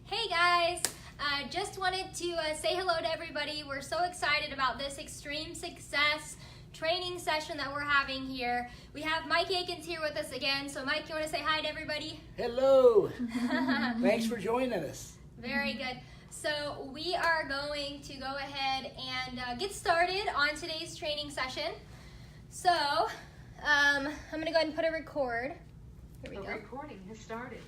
Hey guys, just wanted to say hello to everybody. We're so excited about this extreme success training session that we're having here. We have Mike Akins here with us again. So Mike, you want to say hi to everybody? Hello. Thanks for joining us. Very good. So we are going to go ahead and get started on today's training session. So I'm going to go ahead and put a record. Here we go. The recording has started.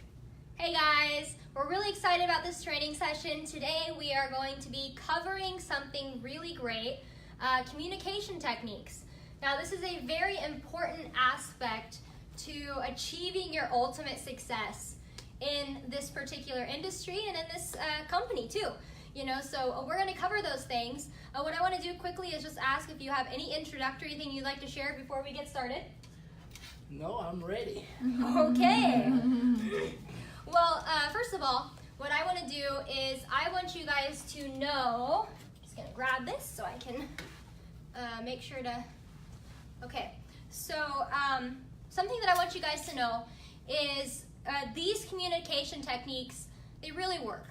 Hey guys, we're really excited about this training session. Today we are going to be covering something really great, communication techniques. Now this is a very important aspect to achieving your ultimate success in this particular industry and in this company too. So we're going to cover those things. What I want to do quickly is just ask if you have any introductory thing you'd like to share before we get started. No, I'm ready. Okay. Well, first of all, what I want to do is I want you guys to know, I'm just going to grab this so I can make sure to, okay. So something that I want you guys to know is these communication techniques, they really work.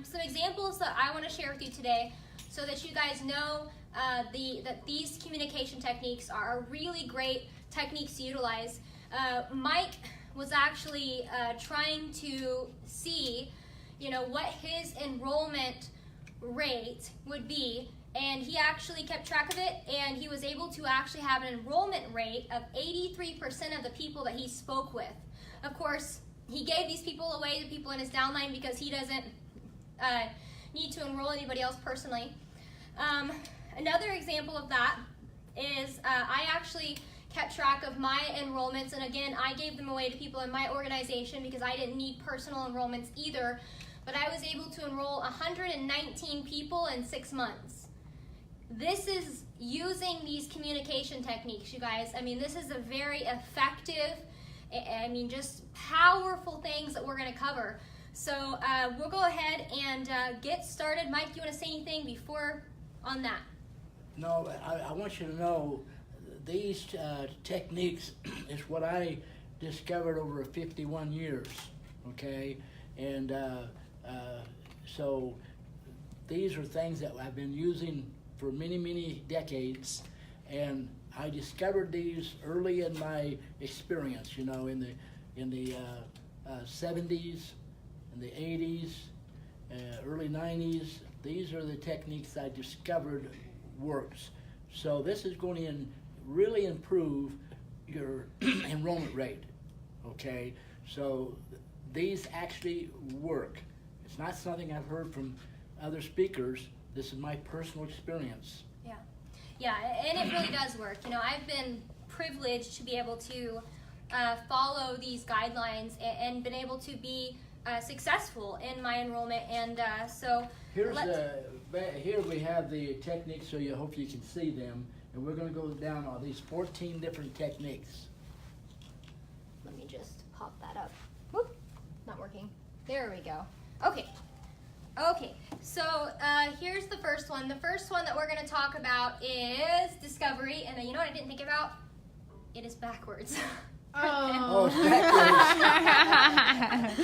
Some examples that I want to share with you today so that you guys know that these communication techniques are really great techniques to utilize. Mike was actually trying to see, what his enrollment rate would be, and he actually kept track of it, and he was able to actually have an enrollment rate of 83% of the people that he spoke with. Of course, he gave these people away to people in his downline because he doesn't need to enroll anybody else personally. Another example of that is I actually kept track of my enrollments, and again, I gave them away to people in my organization because I didn't need personal enrollments either, but I was able to enroll 119 people in 6 months. This is using these communication techniques, you guys. This is a very effective, just powerful things that we're going to cover. So we'll go ahead and get started. Mike, you want to say anything before on that? No, I want you to know these techniques is what I discovered over 51 years, okay? And so these are things that I've been using for many, many decades, and I discovered these early in my experience, in the 70s, in the 80s, early 90s. These are the techniques I discovered works. So this is going to really improve your enrollment rate, okay? So these actually work. It's not something I've heard from other speakers. This is my personal experience. Yeah, and it really does work. I've been privileged to be able to follow these guidelines and been able to be successful in my enrollment, and so here we have the techniques, so you hope you can see them, and we're going to go down all these 14 different techniques. Let me just pop that up. Whoop, not working. There we go. Okay, so here's the first one. The first one that we're going to talk about is discovery, and you know what I didn't think about? It is backwards. Oh, it's backwards.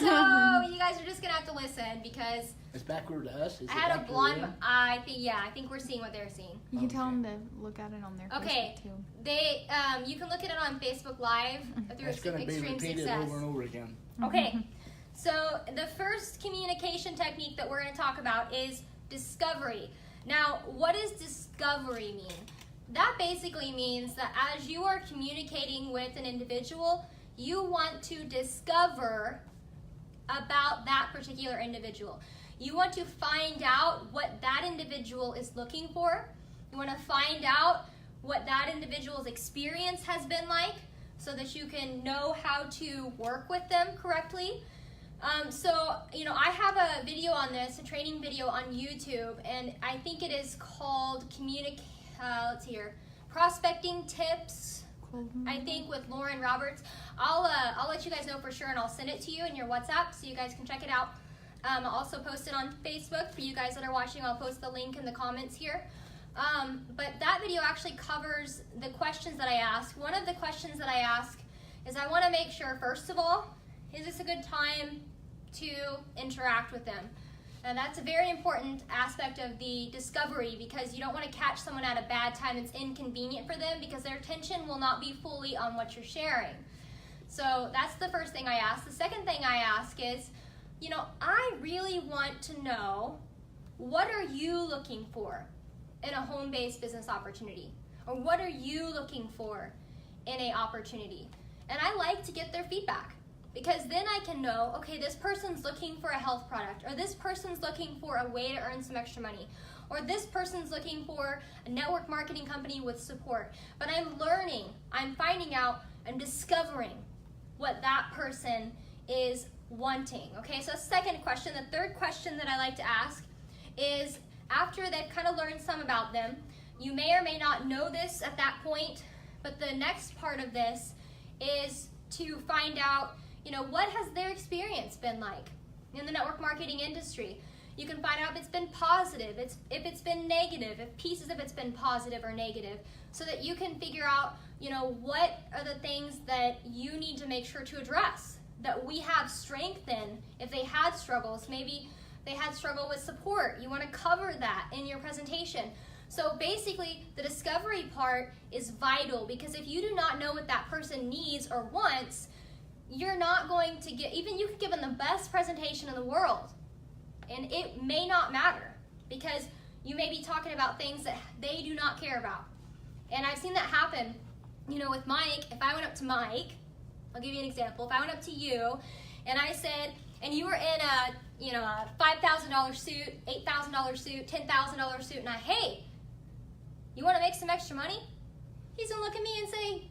So you guys are just gonna have to listen because it's backward to us. I had a blonde eye. I think we're seeing what they're seeing. You can tell them to look at it on their Facebook too. They you can look at it on Facebook Live through That's going to be Extreme repeated Success. over and over again. Okay, so the first communication technique that we're going to talk about is discovery. Now, what does discovery mean? That basically means that as you are communicating with an individual, you want to discover about that particular individual. You want to find out what that individual is looking for. You want to find out what that individual's experience has been like so that you can know how to work with them correctly. I have a video on this, a training video on YouTube, and I think it is called let's see here, Prospecting Tips, I think, with Lauren Roberts. I'll let you guys know for sure, and I'll send it to you in your WhatsApp so you guys can check it out. I'll also post it on Facebook for you guys that are watching. I'll post the link in the comments here. But that video actually covers the questions that I ask. One of the questions that I ask is I want to make sure, first of all, is this a good time to interact with them. And that's a very important aspect of the discovery, because you don't want to catch someone at a bad time that's inconvenient for them, because their attention will not be fully on what you're sharing. So that's the first thing I ask. The second thing I ask is, I really want to know, what are you looking for in a home-based business opportunity? Or what are you looking for in an opportunity? And I like to get their feedback, because then I can know, okay, this person's looking for a health product, or this person's looking for a way to earn some extra money, or this person's looking for a network marketing company with support. But I'm learning, I'm finding out, I'm discovering what that person is wanting. Okay, so second question. The third question that I like to ask is, after they've kind of learned some about them, you may or may not know this at that point, but the next part of this is to find out, what has their experience been like in the network marketing industry. You can find out if it's been positive, if it's been negative, if pieces of it's been positive or negative, so that you can figure out, what are the things that you need to make sure to address, that we have strength in. If they had struggles, maybe they had struggle with support, you want to cover that in your presentation. So basically, the discovery part is vital, because if you do not know what that person needs or wants, you're not going to get, even you could give them the best presentation in the world, and it may not matter, because you may be talking about things that they do not care about. And I've seen that happen, with Mike. If I went up to Mike, I'll give you an example. If I went up to you and I said, and you were in a $5,000 suit, $8,000 suit, $10,000 suit, and hey, you want to make some extra money? He's going to look at me and say,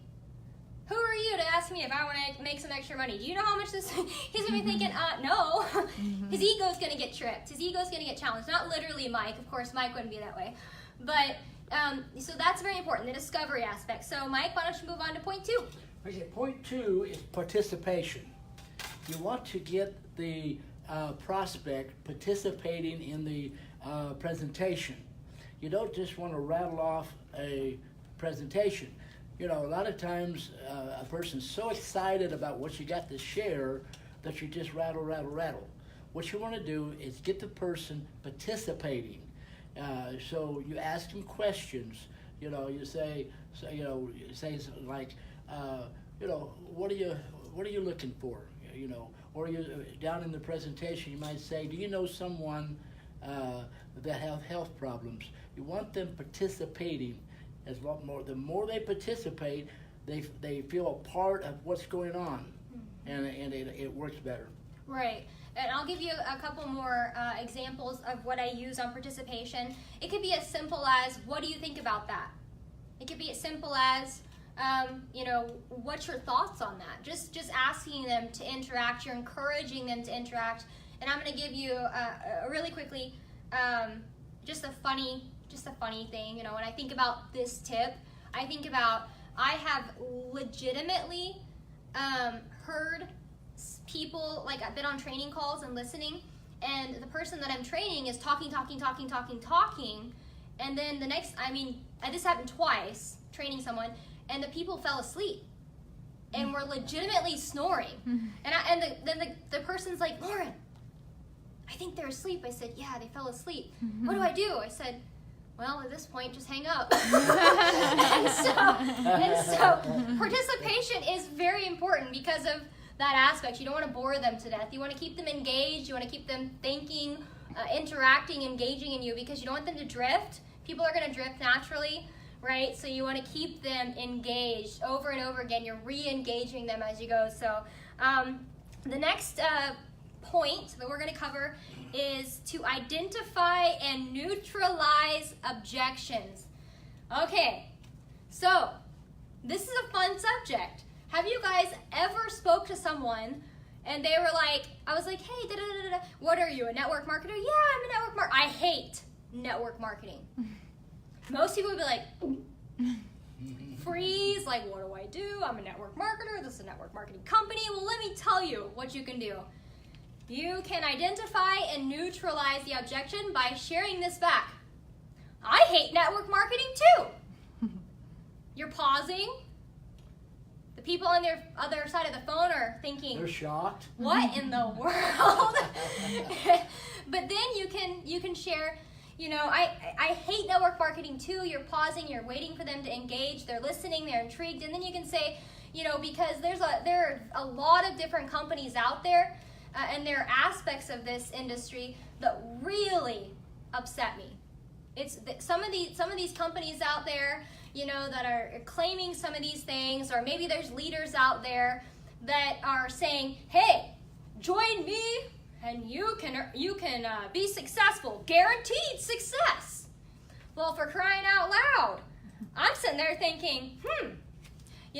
who are you to ask me if I want to make some extra money? Do you know how much this, he's going to be thinking, no. His ego's going to get tripped. His ego's going to get challenged. Not literally Mike. Of course, Mike wouldn't be that way. But, so that's very important, the discovery aspect. So Mike, why don't you move on to point 2? Okay, point 2 is participation. You want to get the prospect participating in the presentation. You don't just want to rattle off a presentation. A lot of times a person's so excited about what you got to share that you just rattle. What you want to do is get the person participating. So you ask them questions. You say something like, what are you looking for? Or you down in the presentation you might say, do you know someone that have health problems? You want them participating. The more they participate, they feel a part of what's going on, and it works better. Right. And I'll give you a couple more examples of what I use on participation. It could be as simple as, what do you think about that? It could be as simple as, what's your thoughts on that? Just asking them to interact. You're encouraging them to interact. And I'm going to give you really quickly just a funny thing. When I think about this tip, I have legitimately heard people, like, I've been on training calls and listening, and the person that I'm training is talking, and then this happened twice, training someone, and the people fell asleep and were legitimately snoring. Then the person's like, Lauren, I think they're asleep. I said, yeah, they fell asleep. What do I do? I said, well, at this point, just hang up. and so participation is very important because of that aspect. You don't want to bore them to death. You want to keep them engaged. You want to keep them thinking, interacting, engaging in you, because you don't want them to drift. People are going to drift naturally, right? So you want to keep them engaged over and over again. You're re-engaging them as you go. So the next point that we're going to cover is to identify and neutralize objections. Okay, so this is a fun subject. Have you guys ever spoke to someone and they were like, I was like, hey, what are you, a network marketer? Yeah, I'm a network marketer. I hate network marketing. Most people would be like, freeze, like, what do I do? I'm a network marketer. This is a network marketing company. Well, let me tell you what you can do. You can identify and neutralize the objection by sharing this back. I hate network marketing too. You're pausing. The people on their other side of the phone are thinking, they're shocked. What in the world? But then you can share, I hate network marketing too. You're pausing, you're waiting for them to engage, they're listening, they're intrigued, and then you can say, because there are a lot of different companies out there, and there are aspects of this industry that really upset me. It's some of these companies out there, that are claiming some of these things, or maybe there's leaders out there that are saying, hey, join me and you can be successful, guaranteed success. Well, for crying out loud, I'm sitting there thinking,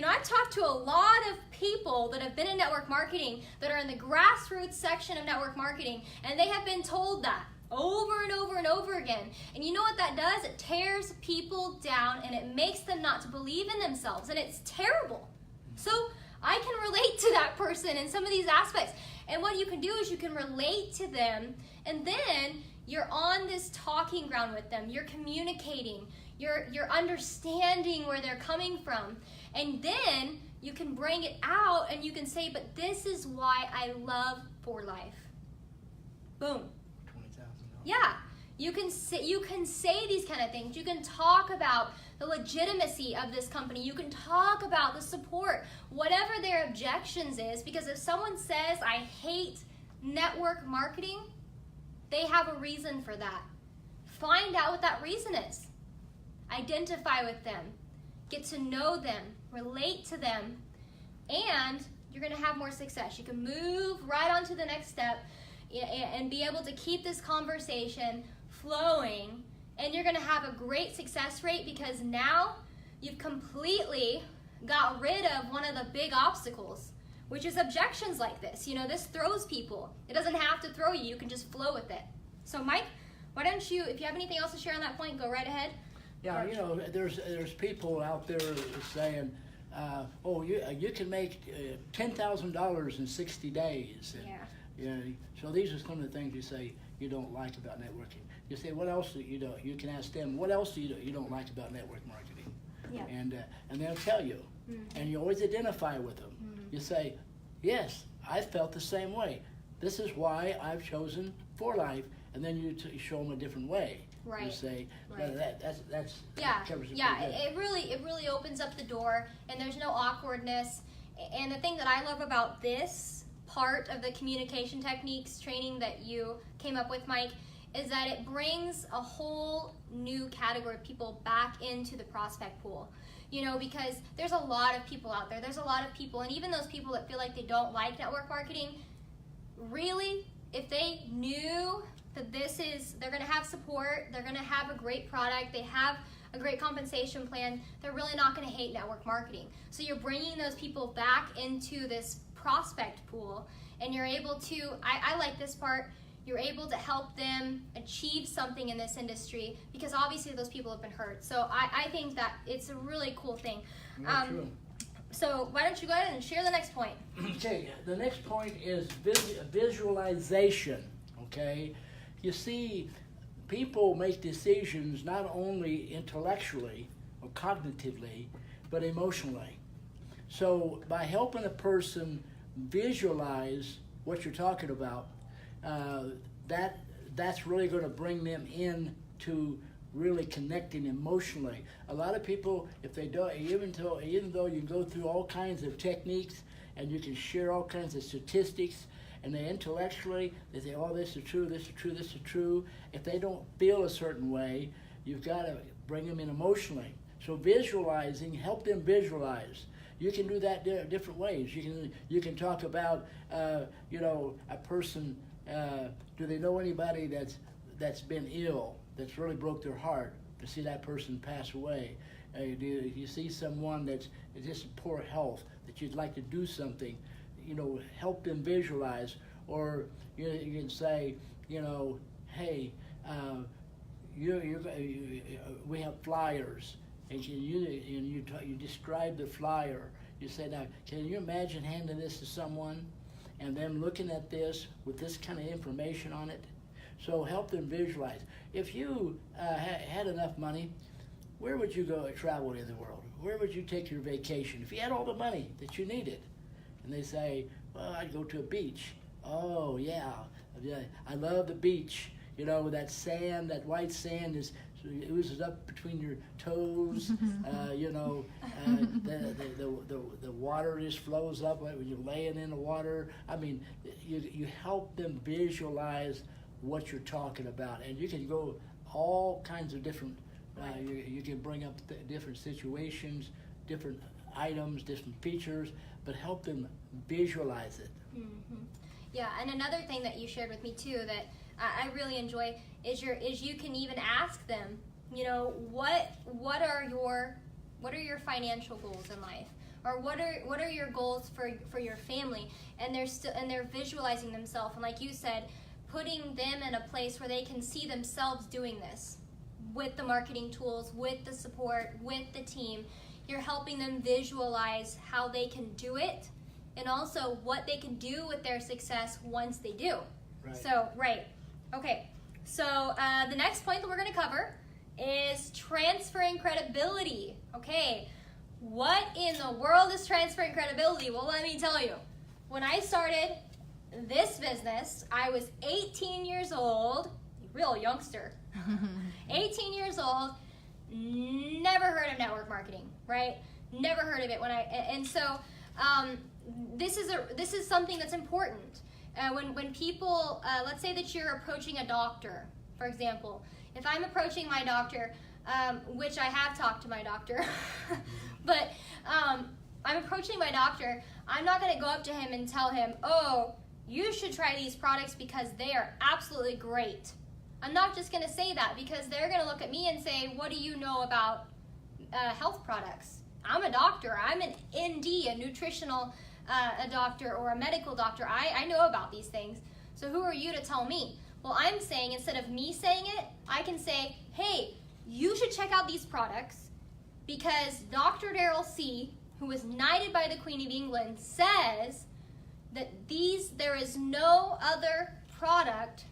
I've talked to a lot of people that have been in network marketing that are in the grassroots section of network marketing, and they have been told that over and over and over again. And you know what that does? It tears people down, and it makes them not to believe in themselves, and it's terrible. So I can relate to that person in some of these aspects. And what you can do is you can relate to them, and then you're on this talking ground with them. You're communicating. You're understanding where they're coming from. And then you can bring it out, and you can say, but this is why I love For Life. Boom. Yeah, you can say these kind of things. You can talk about the legitimacy of this company. You can talk about the support, whatever their objections is, because if someone says, I hate network marketing, they have a reason for that. Find out what that reason is. Identify with them. Get to know them. Relate to them. And you're going to have more success. You can move right on to the next step and be able to keep this conversation flowing, and you're going to have a great success rate because now you've completely got rid of one of the big obstacles, which is objections like this. This throws people. It doesn't have to throw you. You can just flow with it. So Mike, why don't you, if you have anything else to share on that point, go right ahead. Yeah, there's people out there saying, you can make $10,000 in 60 days. And, so these are some of the things you say you don't like about networking. You say, what else do you do? You can ask them, what else do you don't like about network marketing? Yeah. And they'll tell you. Mm-hmm. And you always identify with them. Mm-hmm. You say, yes, I felt the same way. This is why I've chosen For Life. And then you show them a different way. Right. You say, right. That covers it. Yeah, it really opens up the door, and there's no awkwardness. And the thing that I love about this part of the communication techniques training that you came up with, Mike, is that it brings a whole new category of people back into the prospect pool. Because there's a lot of people out there. There's a lot of people, and even those people that feel like they don't like network marketing, really, if they knew that they're going to have support, they're going to have a great product, they have a great compensation plan, they're really not going to hate network marketing. So you're bringing those people back into this prospect pool, and you're able to, I like this part, you're able to help them achieve something in this industry, because obviously those people have been hurt. So I think that it's a really cool thing. True. So why don't you go ahead and share the next point? Okay, the next point is visualization, okay? You see, people make decisions not only intellectually or cognitively, but emotionally. So by helping a person visualize what you're talking about, that's really going to bring them in to really connecting emotionally. A lot of people, if they don't, even though you go through all kinds of techniques and you can share all kinds of statistics, and they intellectually, they say, oh, this is true, this is true, this is true. If they don't feel a certain way, you've got to bring them in emotionally. So visualizing, help them visualize. You can do that different ways. You can talk about, a person, do they know anybody that's been ill, that's really broke their heart to see that person pass away? Do you see someone that's just in poor health, that you'd like to do something, help them visualize? Or you can say, hey, we have flyers, and you describe the flyer. You say, now, can you imagine handing this to someone and them looking at this with this kind of information on it? So help them visualize. If you had enough money, where would you go travel in the world? Where would you take your vacation if you had all the money that you needed? And they say, well, I'd go to a beach. Oh, yeah, I love the beach. You know, that sand, that white sand oozes up between your toes. You know, the water just flows up when you're laying in the water. I mean, you help them visualize what you're talking about, and you can go all kinds of different. You can bring up different situations, different items, different features, but help them visualize it. Mm-hmm. Yeah, and another thing that you shared with me too that I really enjoy is you can even ask them, you know, what are your financial goals in life, or what are your goals for your family, and they're visualizing themselves, and like you said, putting them in a place where they can see themselves doing this with the marketing tools, with the support, with the team. You're helping them visualize how they can do it, and also what they can do with their success once they do. Right. So, right. Okay. So, the next point that we're going to cover is transferring credibility. Okay. What in the world is transferring credibility? Well, let me tell you. When I started this business, I was 18 years old, real youngster. 18 years old, never heard of network marketing, right? Never heard of it this is something that's important. When people, let's say that you're approaching a doctor, for example. If I'm approaching my doctor, which I have talked to my doctor, but I'm approaching my doctor, I'm not going to go up to him and tell him, oh, you should try these products because they are absolutely great. I'm not just going to say that, because they're going to look at me and say, what do you know about health products? I'm a doctor. I'm an ND, a nutritional a doctor or a medical doctor. I know about these things. So who are you to tell me? Well, I'm saying, instead of me saying it, I can say, hey, you should check out these products because Dr. Daryl C., who was knighted by the Queen of England, says that there is no other product,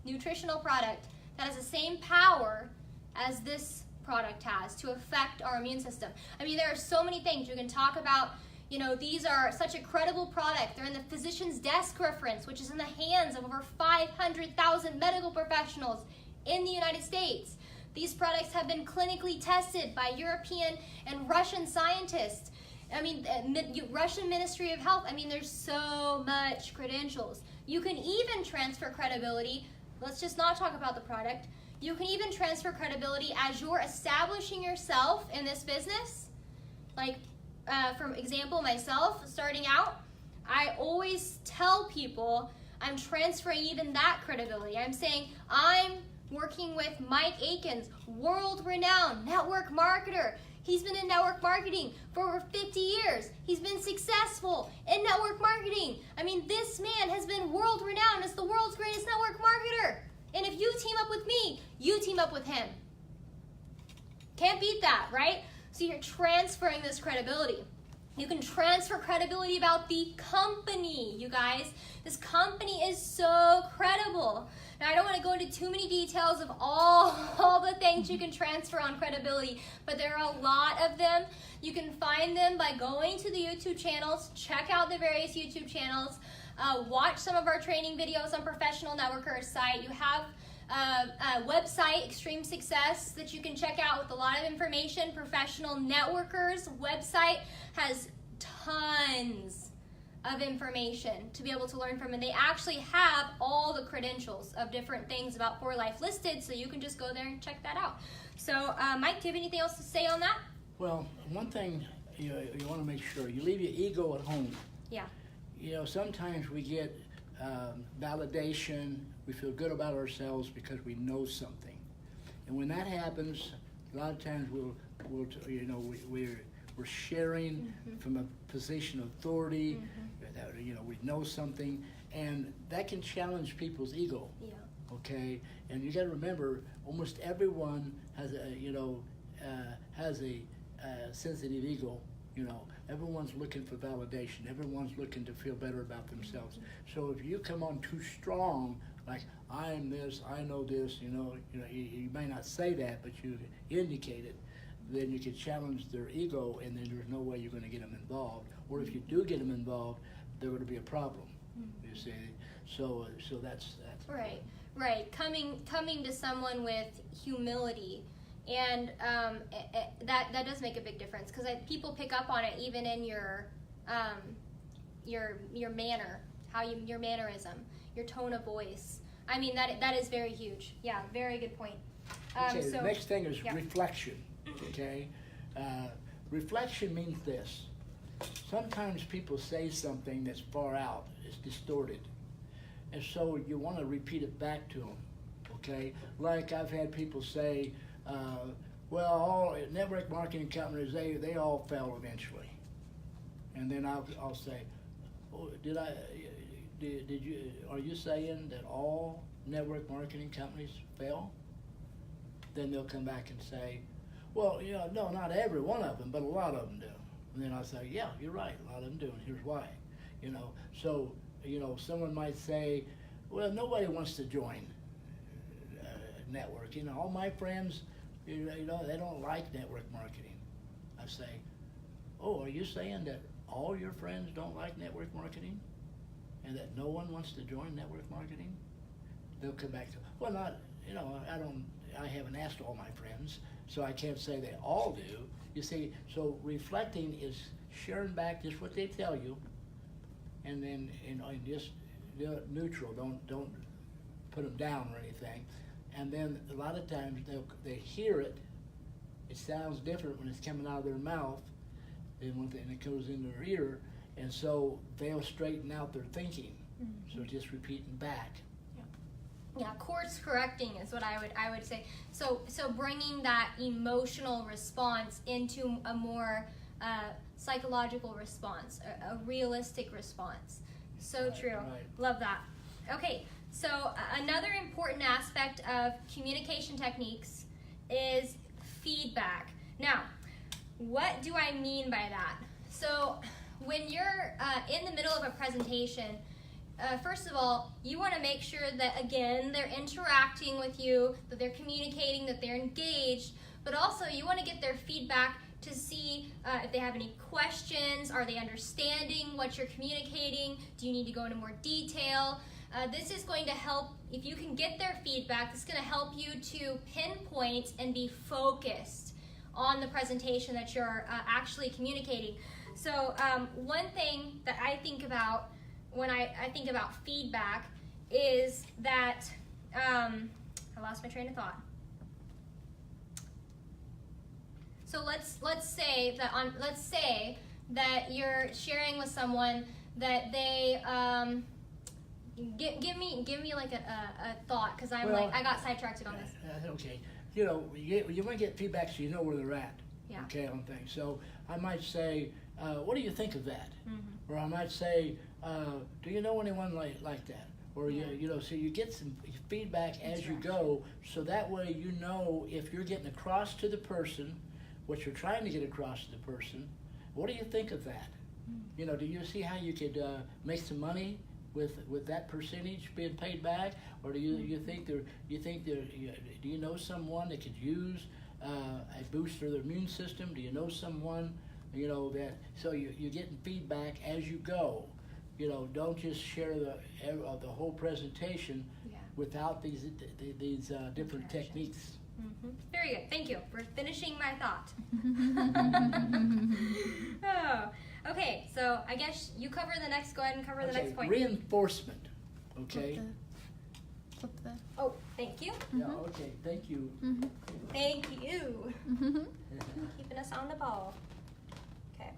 nutritional product, that has the same power as this product has to affect our immune system. I mean, there are so many things you can talk about. You know, these are such a credible product. They're in the physician's desk reference, which is in the hands of over 500,000 medical professionals in the United States. These products have been clinically tested by European and Russian scientists. I mean, Russian Ministry of Health. I mean, there's so much credentials. You can even transfer credibility. Let's just not talk about the product. You can even transfer credibility as you're establishing yourself in this business. Like, for example, myself, starting out, I always tell people I'm transferring even that credibility. I'm saying I'm working with Mike Akins, world-renowned network marketer. He's been in network marketing for over 50 years. He's been successful in network marketing. I mean, this man has been world-renowned as the world's greatest network marketer. And if you team up with me, you team up with him. Can't beat that, right? So you're transferring this credibility. You can transfer credibility about the company, you guys. This company is so credible. Now, I don't want to go into too many details of all the things you can transfer on credibility, but there are a lot of them. You can find them by going to the YouTube channels, check out the various YouTube channels, watch some of our training videos on Professional Networker's site. You have a website, Extreme Success, that you can check out with a lot of information. Professional Networkers website has tons of information to be able to learn from, and they actually have all the credentials of different things about For Life listed, so you can just go there and check that out. So, Mike, do you have anything else to say on that? Well, one thing you want to make sure, you leave your ego at home. Yeah. You know, sometimes we get validation, we feel good about ourselves because we know something. And when that happens, a lot of times we're sharing from a position of authority, that, we know something, and that can challenge people's ego. Yeah. Okay, and you got to remember, almost everyone has a sensitive ego. Everyone's looking for validation. Everyone's looking to feel better about themselves. So if you come on too strong, like I am this, I know this, you may not say that, but you indicate it. then you can challenge their ego, and then there's no way you're going to get them involved. Or if you do get them involved, they're going to be a problem. You see, so that's Right. Coming to someone with humility, and that does make a big difference, because people pick up on it even in your manner, your mannerism, your tone of voice. I mean, that is very huge. Yeah, very good point. okay. So, The next thing is yeah. reflection. Okay, reflection means this. Sometimes people say something that's far out, it's distorted, and so you want to repeat it back to them. Okay, like I've had people say, well, all network marketing companies, they all fail eventually. And then I'll say, oh, are you saying that all network marketing companies fail? Then they'll come back and say, well, no, not every one of them, but a lot of them do. And then I'll say, yeah, you're right, a lot of them do, and here's why. So, someone might say, well, nobody wants to join network. All my friends, they don't like network marketing. I say, oh, are you saying that all your friends don't like network marketing, and that no one wants to join network marketing? They'll come back to, well, not, I haven't asked all my friends, so I can't say they all do. You see, so reflecting is sharing back just what they tell you, and then just neutral. Don't put them down or anything. And then a lot of times they hear it. It sounds different when it's coming out of their mouth than when it goes in their ear, and so they'll straighten out their thinking. So just repeating back. Yeah, course correcting is what I would say. So bringing that emotional response into a more psychological response, a realistic response. So Right, true. right. Love that. Okay, so another important aspect of communication techniques is feedback. Now, what do I mean by that? So when you're in the middle of a presentation, first of all, you want to make sure that, again, they're interacting with you, that they're communicating, that they're engaged, but also you want to get their feedback to see if they have any questions. Are they understanding what you're communicating? Do you need to go into more detail? This is going to help, if you can get their feedback, this is going to help you to pinpoint and be focused on the presentation that you're actually communicating. So one thing that I think about when I think about feedback is that, I lost my train of thought. So let's say that you're sharing with someone that they give me like a thought, because I got sidetracked on this. Okay, you want to get feedback so you know where they're at. Yeah. Okay, on things. So I might say, what do you think of that? Mm-hmm. Or I might say, do you know anyone like that? Or so you get some feedback as you go, so that way you know if you're getting across to the person what you're trying to get across to the person. What do you think of that? Do you see how you could make some money with that percentage being paid back, or do you think do you know someone that could use a boost for their immune system? Do you know someone that, so you're getting feedback as you go. Don't just share the whole presentation without these different techniques. Mm-hmm. Very good. Thank you for finishing my thought. Oh, okay, so I guess you cover the next. Go ahead and cover the next point. Reinforcement. Okay. Flip the. Oh, thank you. Yeah. Okay. Thank you. Thank you. Keeping us on the ball. Okay.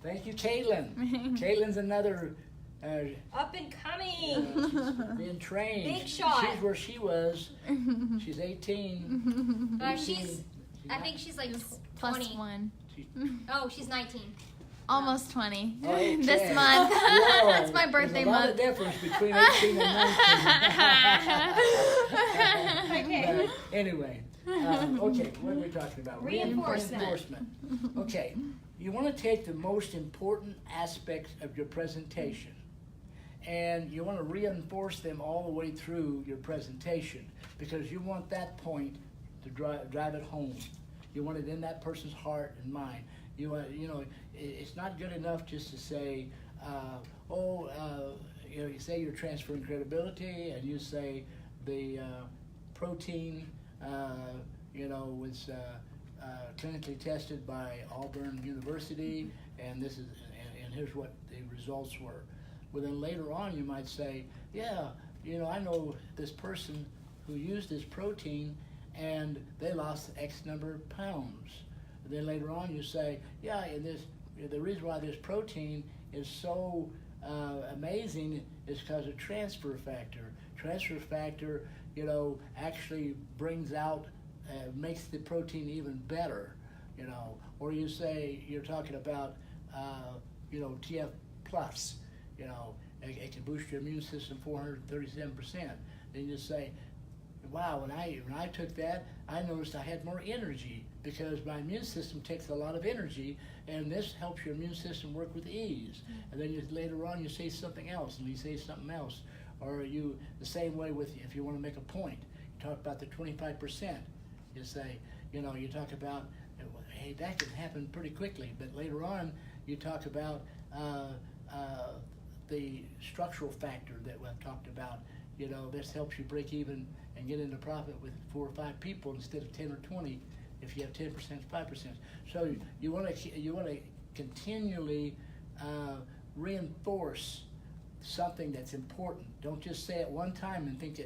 Thank you, Caitlin. Caitlin's another. Up and coming. She's being trained. Big shot. She's where she was. She's 18. I think she's like 20. Plus one. Oh, she's 19. Almost 20. Okay. This month. Whoa. That's my birthday There's a lot month. of difference between 18 and 19. Okay. But anyway, okay, what are we talking about? Reinforcement. Reinforcement. Okay, you want to take the most important aspects of your presentation, and you want to reinforce them all the way through your presentation, because you want that point to drive it home. You want it in that person's heart and mind. You want, it's not good enough just to say, you say you're transferring credibility, and you say the protein, was clinically tested by Auburn University, and and here's what the results were. Well, then later on you might say, I know this person who used this protein and they lost X number of pounds. And then later on you say, the reason why this protein is so amazing is because of transfer factor. Transfer factor, actually brings out, makes the protein even better, Or you say, you're talking about, TF plus, it can boost your immune system 437%. Then you say, wow, when I took that, I noticed I had more energy because my immune system takes a lot of energy, and this helps your immune system work with ease. And then later on you say something else, and you say something else. Or the same way with, if you want to make a point, you talk about the 25%. You say, you talk about, hey, that can happen pretty quickly. But later on, you talk about the structural factor that we've talked about. This helps you break even and get into profit with 4 or 5 people instead of 10 or 20. If you have 10%, 5%. So you want to continually reinforce something that's important. Don't just say it one time and think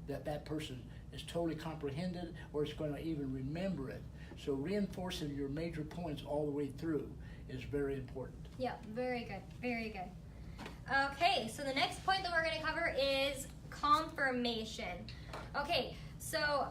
that person is totally comprehended or is going to even remember it. So reinforcing your major points all the way through is very important. Yeah, very good, very good. Okay, so the next point that we're going to cover is confirmation. Okay, so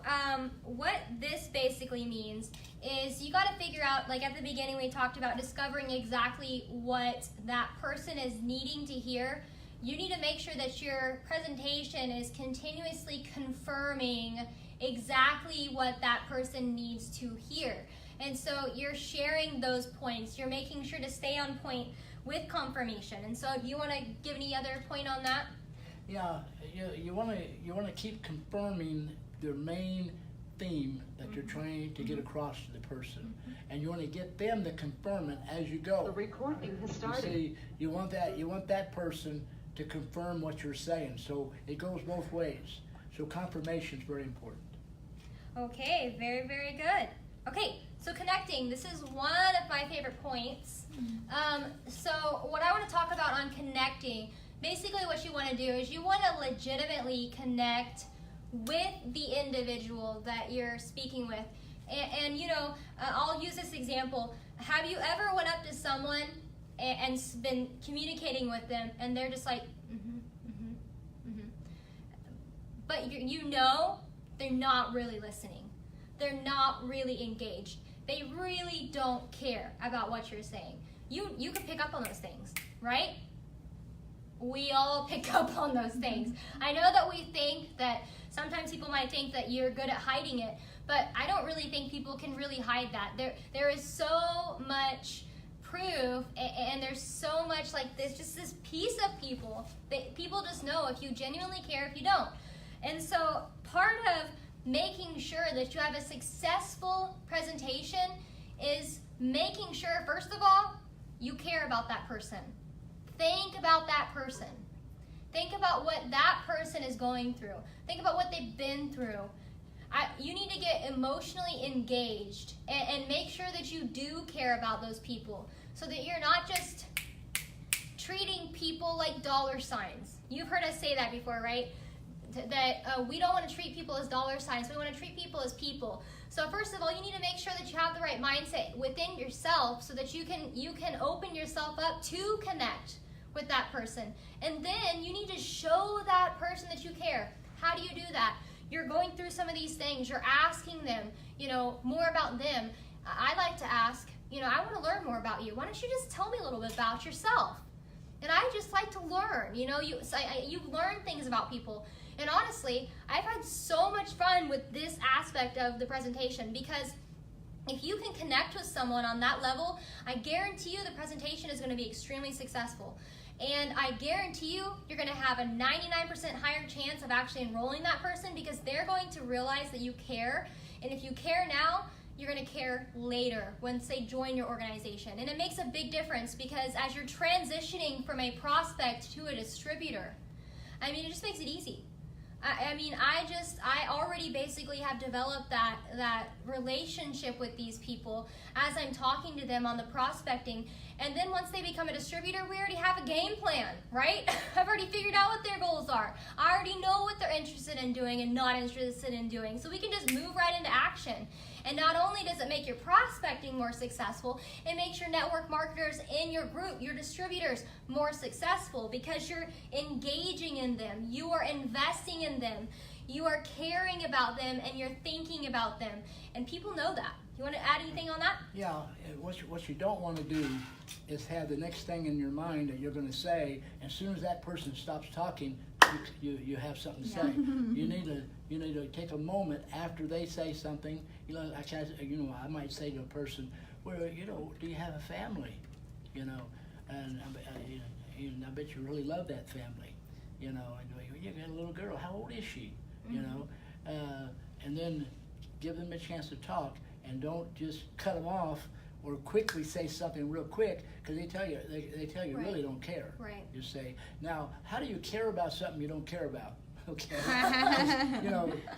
what this basically means is you got to figure out, like at the beginning we talked about discovering exactly what that person is needing to hear. You need to make sure that your presentation is continuously confirming exactly what that person needs to hear. And so you're sharing those points. You're making sure to stay on point with confirmation. And so do you want to give any other point on that? Yeah, you want to keep confirming the main theme that you're trying to get across to the person, and you want to get them to confirm it as you go. The recording has started. You see, you want that person to confirm what you're saying. So it goes both ways. So confirmation is very important. Okay, very, very good. Okay, so connecting. This is one of my favorite points. So what I want to talk about on connecting, basically what you want to do is you want to legitimately connect with the individual that you're speaking with. And I'll use this example. Have you ever went up to someone and been communicating with them and they're just like, but they're not really listening. They're not really engaged. They really don't care about what you're saying. You can pick up on those things, right? We all pick up on those things. I know that we think that sometimes people might think that you're good at hiding it, but I don't really think people can really hide that. There is so much proof, and there's so much like this, just this piece of people that people just know if you genuinely care, if you don't. And so part of making sure that you have a successful presentation is making sure, first of all, you care about that person. Think about that person. Think about what that person is going through. Think about what they've been through. You need to get emotionally engaged and make sure that you do care about those people so that you're not just treating people like dollar signs. You've heard us say that before, right? That we don't want to treat people as dollar signs. We want to treat people as people. So first of all, you need to make sure that you have the right mindset within yourself so that you can open yourself up to connect with that person. And then you need to show that person that you care. How do you do that? You're going through some of these things. You're asking them, more about them. I like to ask, I want to learn more about you. Why don't you just tell me a little bit about yourself? And I just like to learn. You learn things about people. And honestly, I've had so much fun with this aspect of the presentation because if you can connect with someone on that level, I guarantee you the presentation is going to be extremely successful. And I guarantee you're going to have a 99% higher chance of actually enrolling that person because they're going to realize that you care. And if you care now, you're going to care later once they join your organization. And it makes a big difference because as you're transitioning from a prospect to a distributor, I mean, it just makes it easy. I already basically have developed that relationship with these people as I'm talking to them on the prospecting. And then once they become a distributor, we already have a game plan, right? I've already figured out what their goals are. I already know what they're interested in doing and not interested in doing. So we can just move right into action. And not only does it make your prospecting more successful, it makes your network marketers in your group, your distributors, more successful because you're engaging in them. You are investing in them. You are caring about them and you're thinking about them. And people know that. You want to add anything on that? Yeah, what you don't want to do is have the next thing in your mind that you're going to say. As soon as that person stops talking, you have something to say. You need to take a moment after they say something. I might say to a person, well, do you have a family? And I bet you really love that family. And you got a little girl. How old is she? And then give them a chance to talk, and don't just cut them off or quickly say something real quick because they tell you right. Really don't care. Right. You say, now, how do you care about something you don't care about? Okay.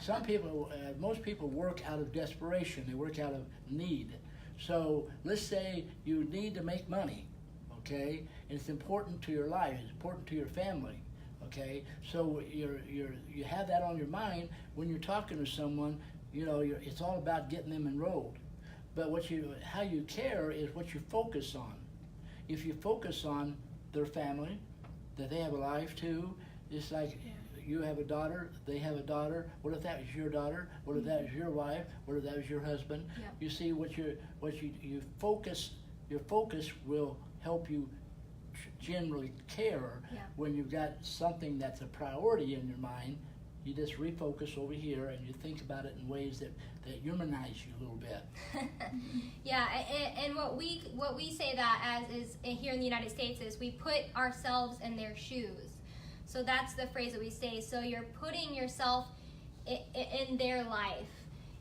Some people, most people work out of desperation. They work out of need. So let's say you need to make money, okay? And it's important to your life. It's important to your family, okay? So you have that on your mind when you're talking to someone. It's all about getting them enrolled. But how you care is what you focus on. If you focus on their family, that they have a life too, it's like you have a daughter, they have a daughter. What if that was your daughter? What if that was your wife? What if that was your husband? Yeah. You see, you focus. Your focus will help you generally care when you've got something that's a priority in your mind. You just refocus over here and you think about it in ways that humanize you a little bit. Yeah, and what we say that as is here in the United States is we put ourselves in their shoes. So that's the phrase that we say. So you're putting yourself in their life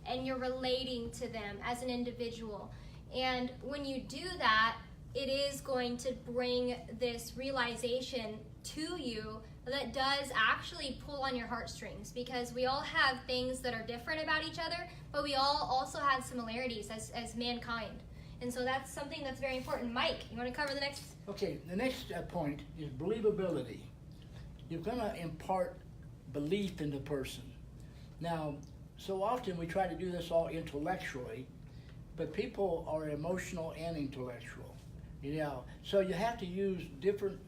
and you're relating to them as an individual. And when you do that, it is going to bring this realization to you that does actually pull on your heartstrings, because we all have things that are different about each other, but we all also have similarities as mankind. And so that's something that's very important. Mike, you want to cover the next? Okay, the next point is believability. You're going to impart belief in the person. Now, so often we try to do this all intellectually, but people are emotional and intellectual. So you have to use different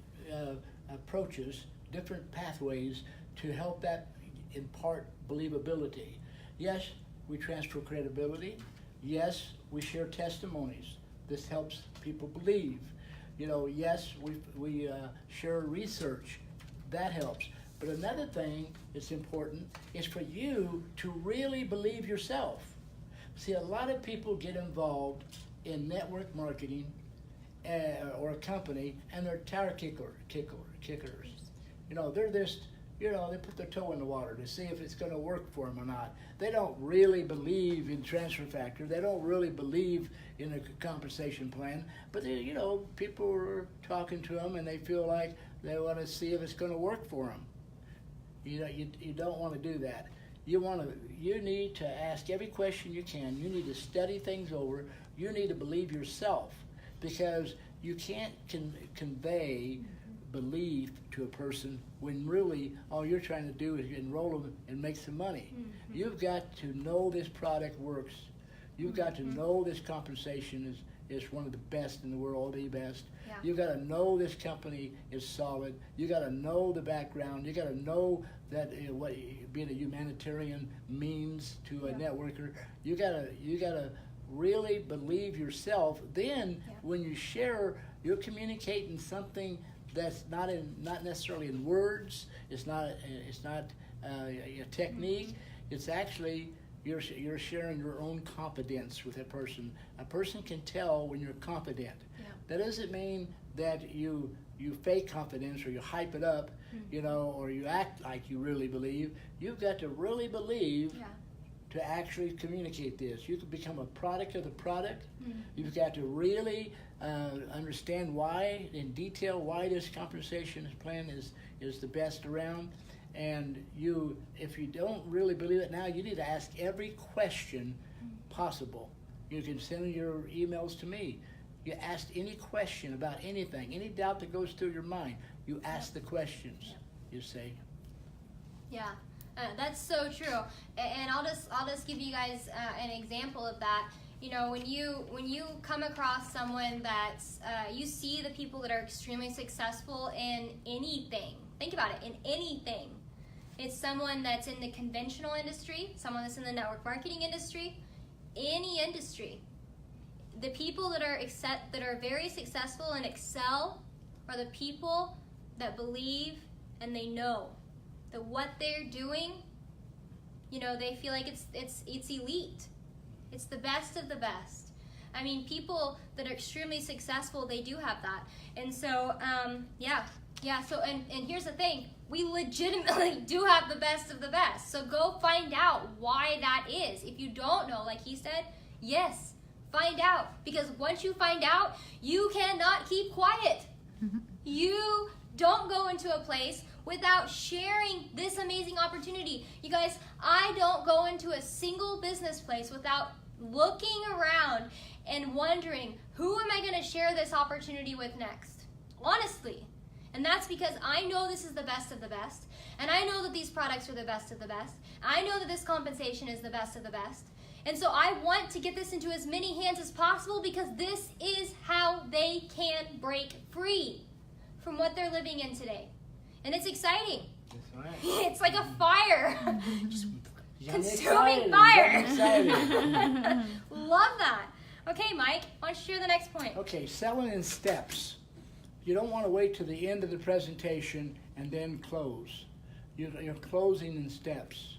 approaches, different pathways to help that impart believability. Yes, we transfer credibility. Yes, we share testimonies. This helps people believe. Yes, we share research. That helps. But another thing that's important is for you to really believe yourself. See, a lot of people get involved in network marketing or a company, and they're tire kickers. They're just, they put their toe in the water to see if it's going to work for them or not. They don't really believe in transfer factor. They don't really believe in a compensation plan. But people are talking to them, and they feel like they want to see if it's going to work for them. You don't want to do that. You need to ask every question you can. You need to study things over. You need to believe yourself, because you can't convey belief to a person when really all you're trying to do is enroll them and make some money. Mm-hmm. You've got to know this product works. You've got to know this compensation is one of the best in the world, the best. Yeah. You've got to know this company is solid. You've got to know the background. You've got to know that what being a humanitarian means to a networker. You got to really believe yourself. Then when you share, you're communicating something that's not necessarily in words. It's not a technique. It's actually you're sharing your own confidence with a person. A person can tell when you're confident. Yeah. That doesn't mean that you fake confidence or you hype it up, or you act like you really believe. You've got to really believe to actually communicate this. You can become a product of the product. You've got to really understand why, in detail, why this compensation plan is the best around. And if you don't really believe it now, you need to ask every question possible. You can send your emails to me. You ask any question about anything, any doubt that goes through your mind, you ask the questions, you say. Yeah, that's so true. And I'll just give you guys an example of that. You know, when you come across someone that's you see the people that are extremely successful in anything. Think about it, in anything. It's someone that's in the conventional industry, someone that's in the network marketing industry, any industry. The people that are very successful and excel are the people that believe and they know that what they're doing, you know, they feel like it's elite. It's the best of the best. I mean, people that are extremely successful, they do have that. And so, so, and here's the thing, we legitimately do have the best of the best. So go find out why that is. If you don't know, like he said, yes, find out. Because once you find out, you cannot keep quiet. You don't go into a place without sharing this amazing opportunity. You guys, I don't go into a single business place without looking around and wondering, who am I going to share this opportunity with next? Honestly. And that's because I know this is the best of the best. And I know that these products are the best of the best. I know that this compensation is the best of the best. And so I want to get this into as many hands as possible because this is how they can break free from what they're living in today. And it's exciting. That's right. It's like a fire. Just You consuming fire. Excited. Love that. Okay, Mike, why don't you share the next point? Okay, selling in steps. You don't want to wait to the end of the presentation and then close. You're closing in steps.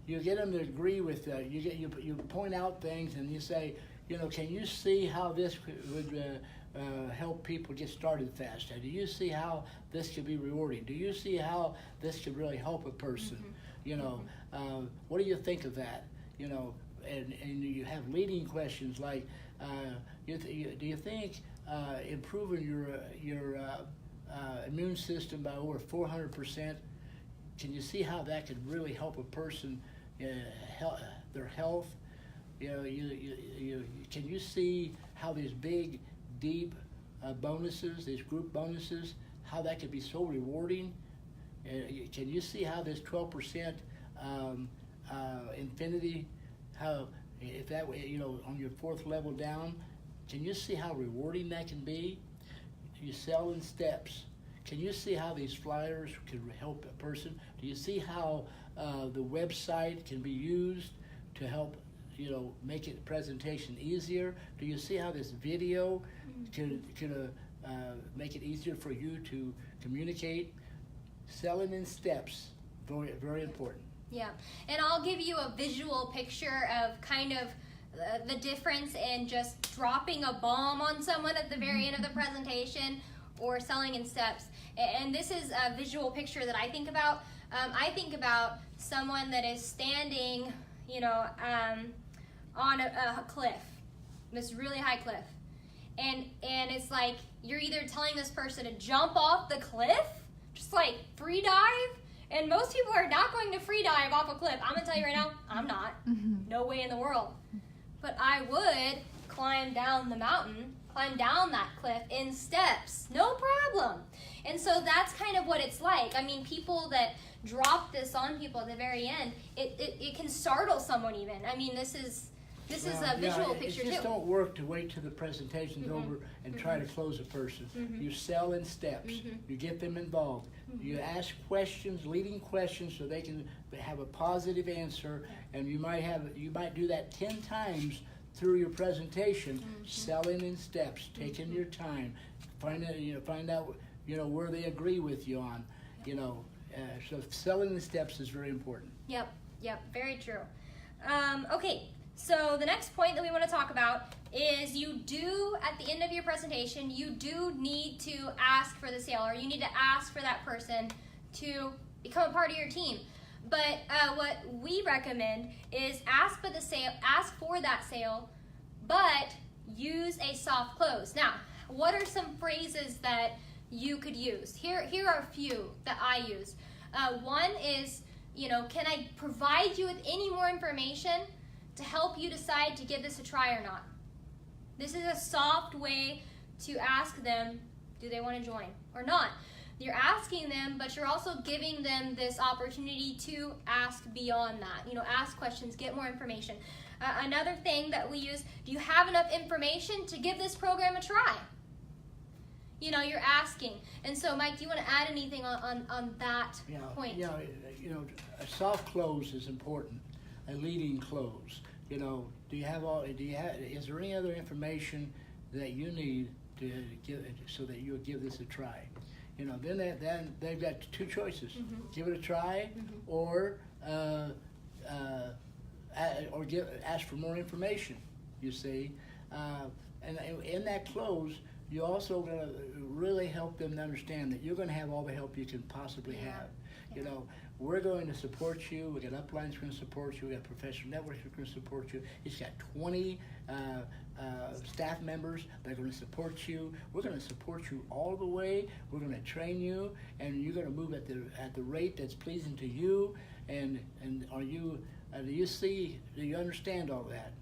You get them to agree with that. You point out things and you say, you know, can you see how this would help people get started faster? Do you see how this could be rewarding? Do you see how this could really help a person? You know, what do you think of that? You know, and you have leading questions like, do you think improving your immune system by over 400%? Can you see how that could really help a person, their health? You know, can you see how these big, deep bonuses, these group bonuses, how that could be so rewarding? Can you see how this 12% infinity, how if that way, you know, on your fourth level down, can you see how rewarding that can be? You sell in steps. Can you see how these flyers can help a person? Do you see how the website can be used to help, you know, make it presentation easier? Do you see how this video can make it easier for you to communicate? Selling in steps, very, very important. Yeah, and I'll give you a visual picture of kind of the difference in just dropping a bomb on someone at the very end of the presentation or selling in steps. And this is a visual picture that I think about. I think about someone that is standing, you know, on a cliff, this really high cliff. And it's like you're either telling this person to jump off the cliff, just like free dive, and most people are not going to free dive off a cliff. I'm gonna tell you right now, I'm not. No way in the world. But I would climb down the mountain, climb down that cliff in steps, no problem. And so that's kind of what it's like. I mean, people that drop this on people at the very end, it can startle someone even. I mean, this is a visual picture too. It just don't work to wait till the presentation's over and try to close a person. You sell in steps. You get them involved. You ask questions, leading questions, so they can have a positive answer. And you might do that 10 times through your presentation. Selling in steps, taking your time, find out where they agree with you on. So selling in steps is very important. Yep, very true. Okay. So the next point that we want to talk about is you do, at the end of your presentation, you do need to ask for the sale, or you need to ask for that person to become a part of your team. But what we recommend is ask for that sale, but use a soft close. Now, what are some phrases that you could use? Here are a few that I use. One is, can I provide you with any more information to help you decide to give this a try or not? This is a soft way to ask them, do they want to join or not? You're asking them, but you're also giving them this opportunity to ask beyond that. Ask questions, get more information. Another thing that we use, do you have enough information to give this program a try? You're asking. And so, Mike, do you want to add anything on that point? A soft close is important. A leading close. Is there any other information that you need to give so that you'll give this a try? Then they've got two choices: give it a try, or ask for more information. You see, and in that close, you're also going to really help them to understand that you're going to have all the help you can possibly have. We're going to support you. We got uplines going to support you. We got professional networks going to support you. It's got 20 staff members that are going to support you. We're going to support you all the way. We're going to train you, and you're going to move at the rate that's pleasing to you. And do you understand all that?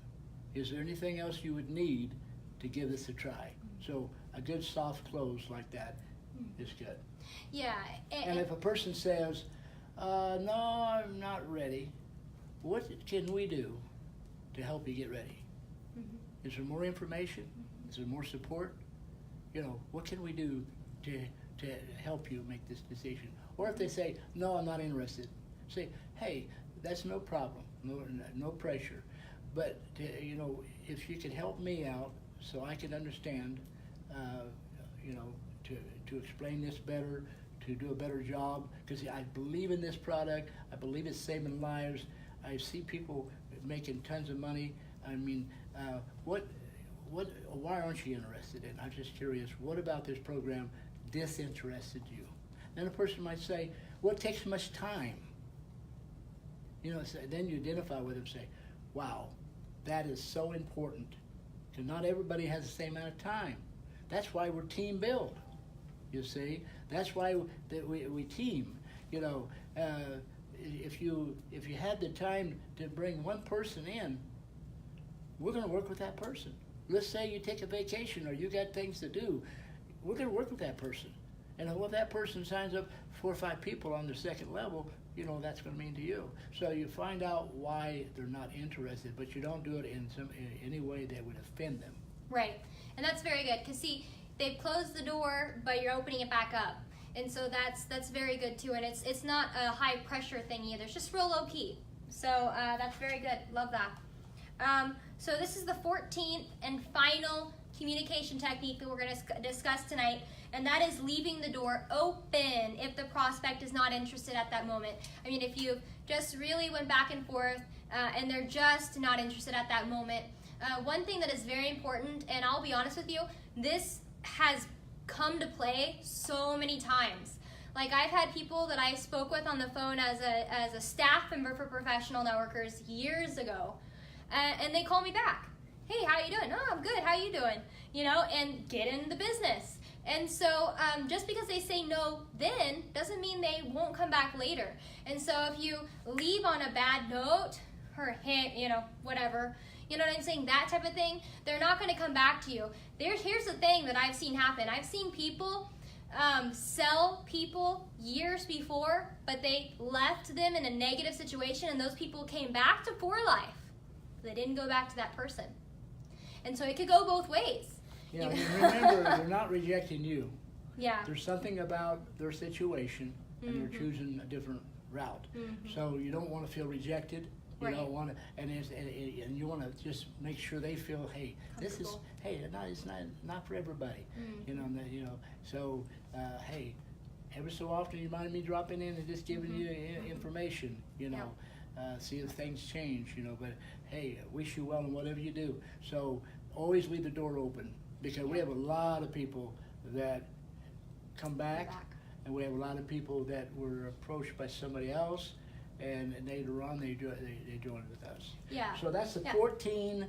Is there anything else you would need to give this a try? So a good soft close like that is good. Yeah. And if a person says, no, I'm not ready, what can we do to help you get ready? Is there more information? Is there more support? What can we do to help you make this decision? Or if they say, no, I'm not interested, say, hey, that's no problem, no pressure. But, if you could help me out so I can understand, to explain this better, to do a better job, because I believe in this product. I believe it's saving lives. I see people making tons of money. I mean, why aren't you interested in it? I'm just curious, what about this program disinterested you? Then a person might say, well, it takes much time. So then you identify with them and say, wow, that is so important, because not everybody has the same amount of time. That's why we're team build, you see. That's why we team. If you had the time to bring one person in, we're going to work with that person. Let's say you take a vacation or you got things to do. We're going to work with that person. And if that person signs up 4 or 5 people on the second level, that's going to mean to you. So you find out why they're not interested, but you don't do it in any way that would offend them. Right. And that's very good, because see, they've closed the door, but you're opening it back up. And so that's very good too. And it's not a high pressure thing either. It's just real low key. So that's very good. Love that. So this is the 14th and final communication technique that we're going to discuss tonight, and that is leaving the door open if the prospect is not interested at that moment. I mean, if you just really went back and forth and they're just not interested at that moment. One thing that is very important, and I'll be honest with you, this has come to play so many times. Like, I've had people that I spoke with on the phone as a staff member for professional networkers years ago, and they call me back. Hey, how you doing? Oh, I'm good. How you doing? And get in the business. And so just because they say no then doesn't mean they won't come back later. And so if you leave on a bad note, or whatever, you know what I'm saying, that type of thing, they're not going to come back to you. Here's the thing that I've seen happen. I've seen people sell people years before, but they left them in a negative situation, and those people came back to For Life. They didn't go back to that person. And so it could go both ways. Remember, they're not rejecting you. Yeah. There's something about their situation, and they're choosing a different route. So you don't want to feel rejected. You Right. don't want to, and you want to just make sure they feel, hey, this is, it's not for everybody. So hey, every so often you mind me dropping in and just giving you information. See if things change. But hey, wish you well in whatever you do. So always leave the door open, because we have a lot of people that come back, and we have a lot of people that were approached by somebody else, and later on they joined with us. Yeah. So that's the Yeah. 14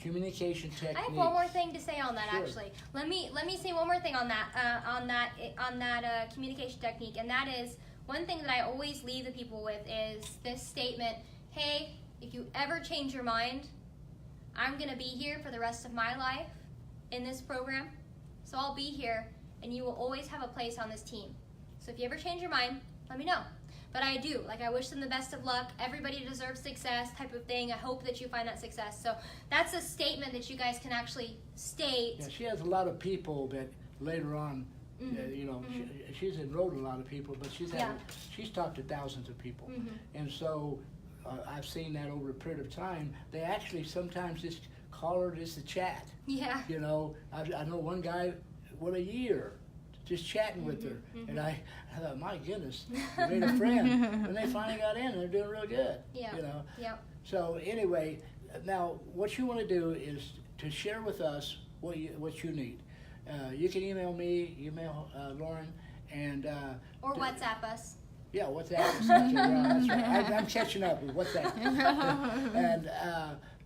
communication techniques. I have one more thing to say on that. Sure. Actually, let me say one more thing on that communication technique, and that is one thing that I always leave the people with is this statement: hey, if you ever change your mind, I'm gonna be here for the rest of my life in this program, so I'll be here, and you will always have a place on this team. So if you ever change your mind, let me know. But I do, like, I wish them the best of luck. Everybody deserves success, type of thing. I hope that you find that success. So that's a statement that you guys can actually state. Yeah, she has a lot of people that later on, she's enrolled a lot of people, but she's talked to thousands of people. And so I've seen that over a period of time. They actually sometimes just call her just to chat. Yeah. You know, I know one guy, a year, just chatting with her. And I thought, my goodness, you made a friend. And they finally got in, and they're doing real good. Yeah. You know. Yeah. So anyway, now what you want to do is to share with us what you need. You can email me, Lauren, and Or WhatsApp us. yeah, WhatsApp. Okay, yeah, that's right. I'm catching up with WhatsApp. And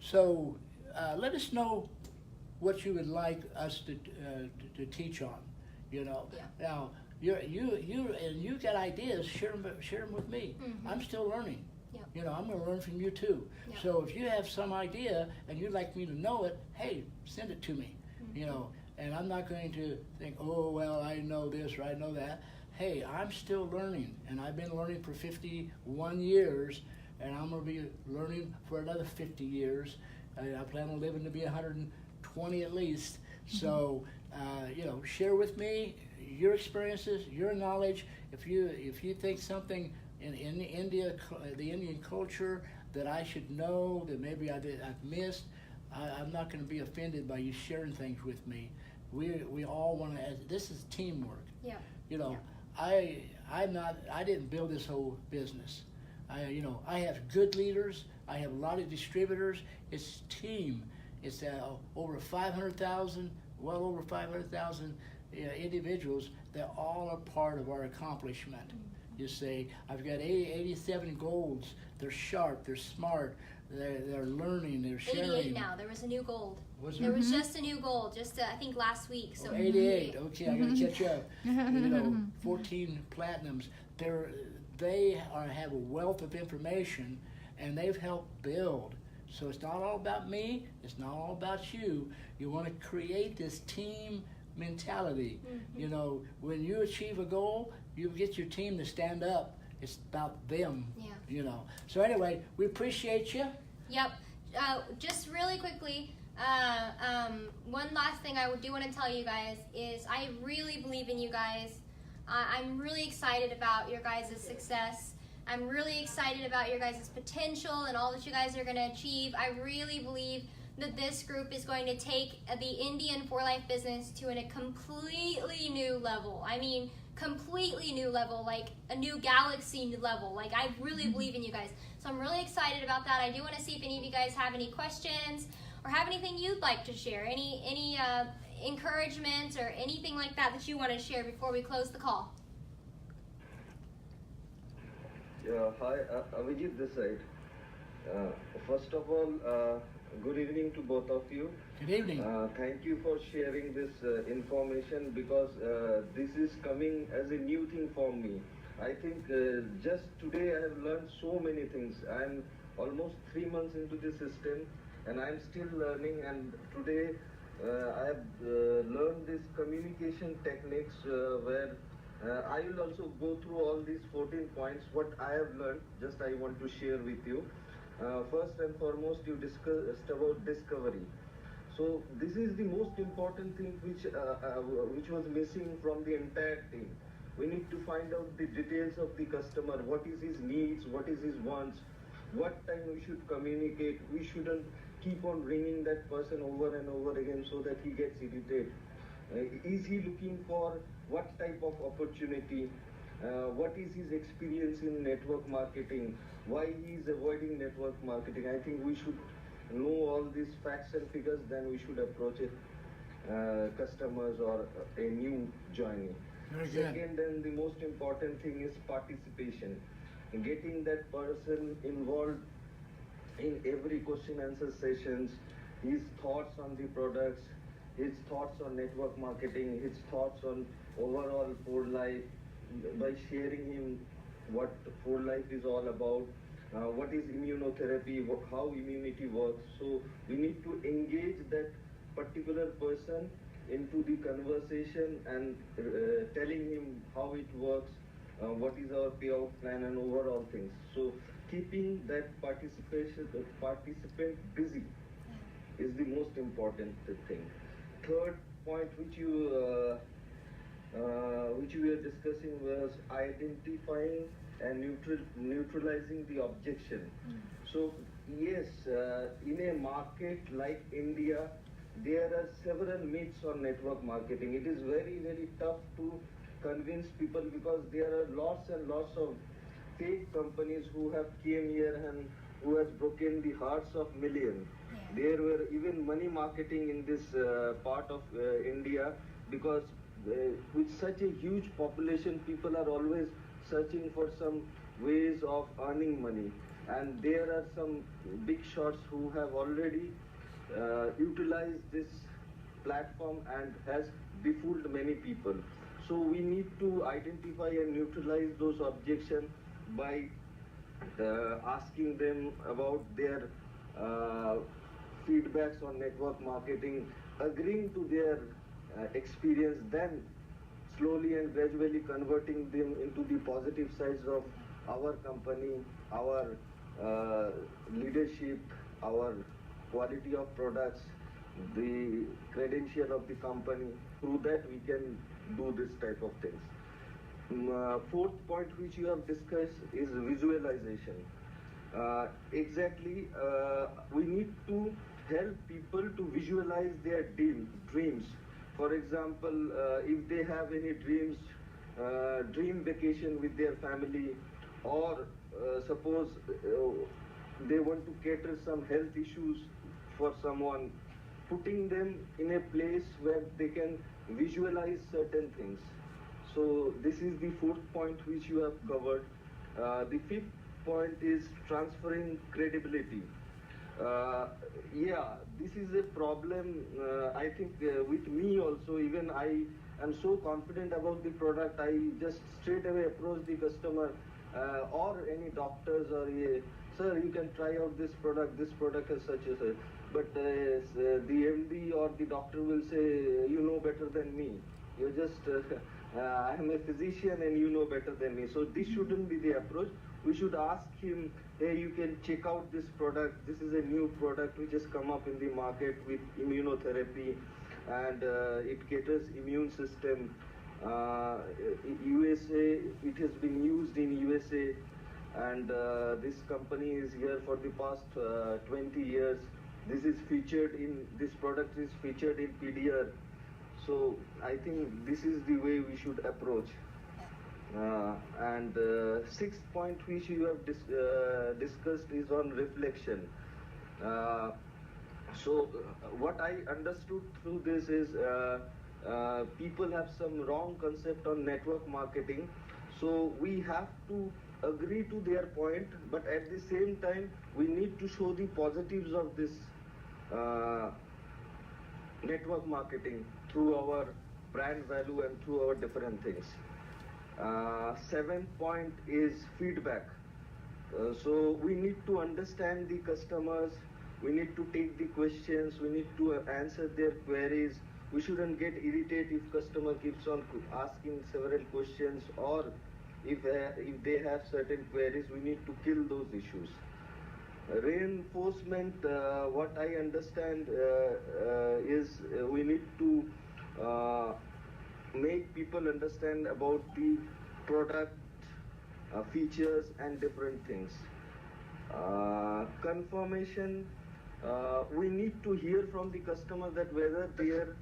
so let us know what you would like us to teach on. You know. Yeah. Now you got ideas. Share them with me. I'm still learning. Yeah. You know, I'm going to learn from you too. Yeah. So if you have some idea and you'd like me to know it, hey, send it to me. You know, and I'm not going to think, oh well, I know this or I know that. Hey, I'm still learning, and I've been learning for 51 years, and I'm going to be learning for another 50 years. I plan on living to be 120 at least. So, share with me your experiences, your knowledge. If you think something in India, the Indian culture that I should know that maybe I've missed, I'm not going to be offended by you sharing things with me. We all want to. This is teamwork. Yeah. You know, Yeah. I didn't build this whole business. I have good leaders. I have a lot of distributors. It's team. It's over 500,000, well over 500,000 individuals that all are part of our accomplishment. You say, I've got 87 golds. They're sharp. They're smart. They're learning. They're sharing. 88 now. There was a new gold. Was There was just a new gold, I think last week. So 88. Okay, I got to catch up. 14 platinums. They have a wealth of information, and they've helped build. So it's not all about me. It's not all about you. You want to create this team mentality. You know, when you achieve a goal, you get your team to stand up. It's about them. Yeah. You know. So anyway, we appreciate you. Yep. Just really quickly, one last thing I do want to tell you guys is I really believe in you guys. I'm really excited about your guys' success. I'm really excited about your guys' potential and all that you guys are going to achieve. I really believe that this group is going to take the Indian For Life business to a completely new level. I mean, completely new level, like a new galaxy level. Like, I really believe in you guys. So I'm really excited about that. I do want to see if any of you guys have any questions or have anything you'd like to share, any encouragement or anything like that you want to share before we close the call. Yeah, hi, Avijit this side. First of all, good evening to both of you. Good evening. Thank you for sharing this information because this is coming as a new thing for me. I think just today I have learned so many things. I'm almost 3 months into the system and I'm still learning, and today I have learned these communication techniques where I will also go through all these 14 points. What I have learned, just I want to share with you. First and foremost, you discussed about discovery. So this is the most important thing which was missing from the entire team. We need to find out the details of the customer, what is his needs, what is his wants, what time we should communicate. We shouldn't keep on ringing that person over and over again so that he gets irritated. Is he looking for what type of opportunity? What is his experience in network marketing? Why he is avoiding network marketing? I think we should know all these facts and figures, then we should approach it customers or a new joining. Very good. Second, and the most important thing is participation. getting that person involved in every question answer sessions, his thoughts on the products, his thoughts on network marketing, his thoughts on overall food life, by sharing him what food life is all about, what is immunotherapy, how immunity works. So we need to engage that particular person into the conversation and telling him how it works, what is our payout plan and overall things. So keeping that participant busy is the most important thing. Third point which we were discussing was identifying and neutralizing the objection. So yes, in a market like India, there are several myths on network marketing. It is very tough to convince people because there are lots and lots of fake companies who have came here and who has broken the hearts of millions. There were even money marketing in this part of India, because with such a huge population, people are always searching for some ways of earning money, and there are some big shots who have already utilized this platform and has befooled many people. So we need to identify and neutralize those objections by asking them about their feedbacks on network marketing, agreeing to their experience, then slowly and gradually converting them into the positive sides of our company, our leadership, our quality of products, the credential of the company. Through that we can do this type of things. Fourth point which you have discussed is visualization. Exactly, we need to help people to visualize their dreams. For example, if they have any dreams, dream vacation with their family, or suppose they want to cater some health issues for someone, putting them in a place where they can visualize certain things. So this is the fourth point which you have covered. The fifth point is transferring credibility. Yeah, this is a problem. I think with me also, even I am so confident about the product, I just straight away approach the customer or any doctors or sir, you can try out this product. This product is such as such. But the MD or the doctor will say, you know better than me. You're just I am a physician and you know better than me. So this shouldn't be the approach. We should ask him, hey, you can check out this product. This is a new product which has come up in the market with immunotherapy, and it caters immune system. USA, it has been used in USA, and this company is here for the past 20 years. This product is featured in PDR. So I think this is the way we should approach. And sixth point which you have discussed is on reflection. So what I understood through this is people have some wrong concept on network marketing. So we have to agree to their point, but at the same time we need to show the positives of this network marketing through our brand value and through our different things. Seventh point is feedback. So we need to understand the customers, we need to take the questions, we need to answer their queries. We shouldn't get irritated if customer keeps on asking several questions, or if they have certain queries, we need to kill those issues. Reinforcement, what I understand is we need to make people understand about the product features and different things. Confirmation, we need to hear from the customer that whether they are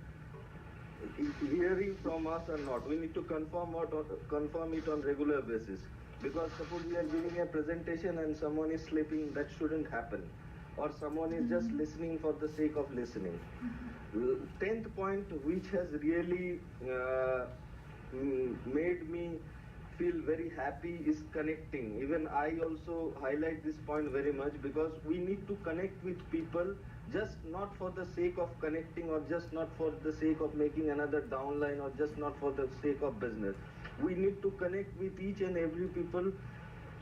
hearing from us or not. We need to confirm it on regular basis. Because suppose we are giving a presentation and someone is sleeping, that shouldn't happen. Or someone is just listening for the sake of listening. 10th point, which has really made me feel very happy is connecting. Even I also highlight this point very much because we need to connect with people, just not for the sake of connecting or just not for the sake of making another downline or just not for the sake of business. We need to connect with each and every people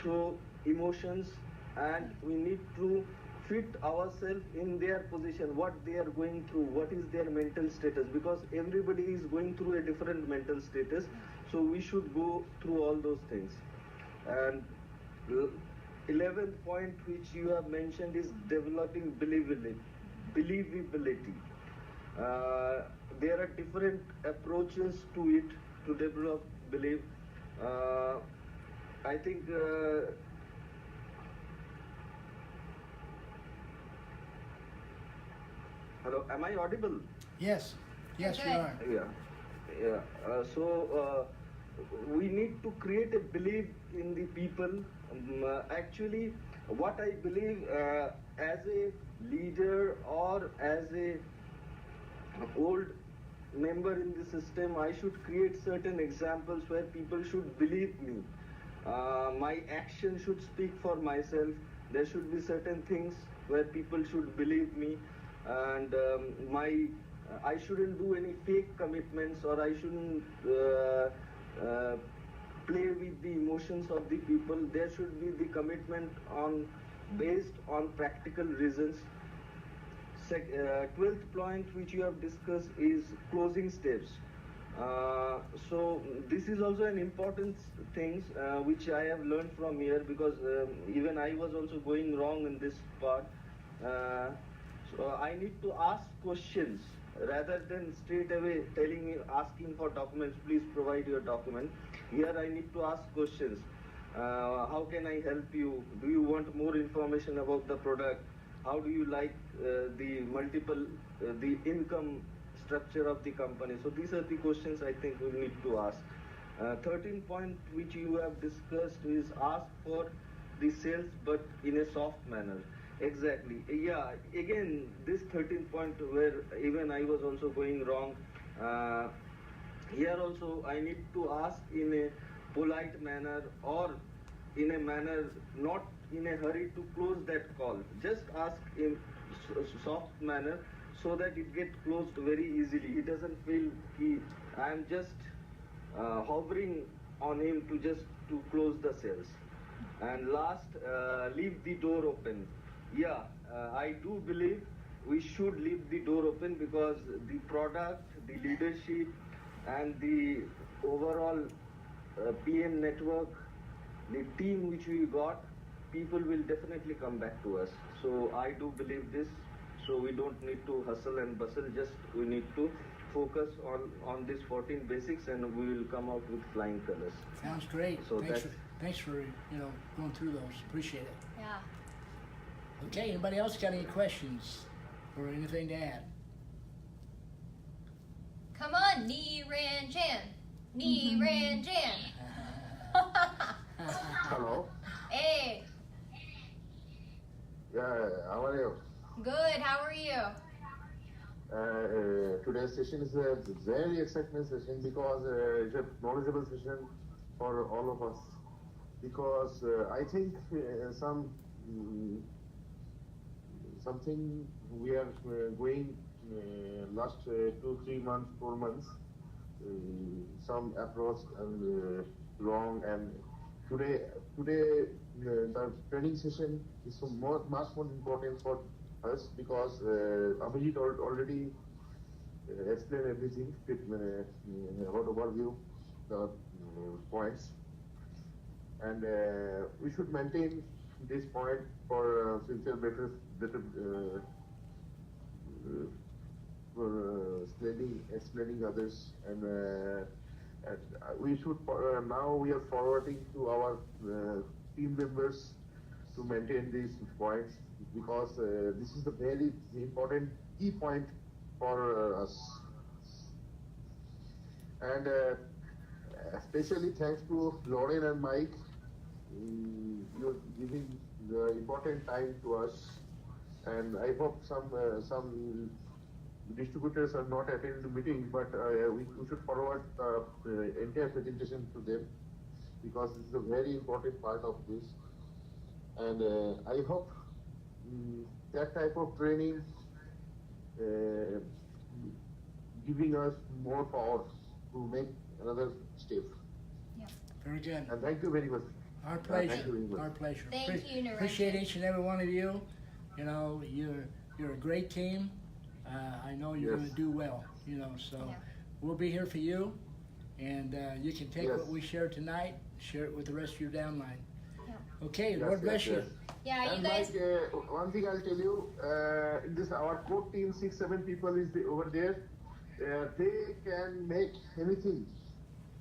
through emotions, and we need to fit ourselves in their position, what they are going through, what is their mental status, because everybody is going through a different mental status, so we should go through all those things. And 11th point which you have mentioned is developing believability. There are different approaches to it to develop belief. I think hello, am I audible? Yes, yes, you Good. are. So we need to create a belief in the people. Actually, what I believe as a leader or as a old member in the system, I should create certain examples where people should believe me. My action should speak for myself. There should be certain things where people should believe me, and I shouldn't do any fake commitments, or I shouldn't play with the emotions of the people. There should be the commitment based on practical reasons. 12th point which you have discussed is closing steps. So this is also an important thing which I have learned from here, because even I was also going wrong in this part. So I need to ask questions rather than straight away asking for documents, please provide your document. Here I need to ask questions. How can I help you? Do you want more information about the product? How do you like the income structure of the company? So these are the questions I think we need to ask. 13th point which you have discussed is ask for the sales but in a soft manner. Exactly. Yeah, again, this 13th point where even I was also going wrong. Here also I need to ask in a polite manner, or in a manner not in a hurry to close that call. Just ask in soft manner so that it gets closed very easily. He doesn't feel I am just hovering on him to close the sales. And last, leave the door open. Yeah, I do believe we should leave the door open, because the product, the leadership, and the overall PM network, the team which we got, people will definitely come back to us. So I do believe this. So we don't need to hustle and bustle. Just we need to focus on these 14 basics, and we will come out with flying colors. Sounds great. So Thanks for going through those. Appreciate it. Yeah. Okay, anybody else got any questions or anything to add? Come on, Ni Ran Chan. Ni Ran Chan. Hello. Hey, Yeah, how are you? good. How are you? Today's session is a very exciting session, because it's a knowledgeable session for all of us. Because I think something we are going last 2-3 months, 4 months, some approach and wrong, and today the training session is much more important for us, because Abhijit already explained everything, about overview the points, and we should maintain this point for future better for explaining others, and we should now we are forwarding to our team members to maintain these points, because this is the very important key point for us. And especially thanks to Lauren and Mike, you're giving the important time to us, and I hope some distributors are not attending the meeting, but we should forward the entire presentation to them, because it's a very important part of this. And I hope that type of training giving us more power to make another step. Very good. And thank you very much. Our Thank pleasure. you very much. Our pleasure. Thank you, Narendraj. Appreciate each and every one of you. You know, you're a great team. I know you're Yes. going to do well. You know, so Yeah. we'll be here for you, and you can take Yes. what we shared tonight, share it with the rest of your downline. Yeah. Okay, Yes, Lord bless yes, you. yes. Yeah, you And guys. like one thing I'll tell you, in this our core team, 6-7 people is over there. They can make anything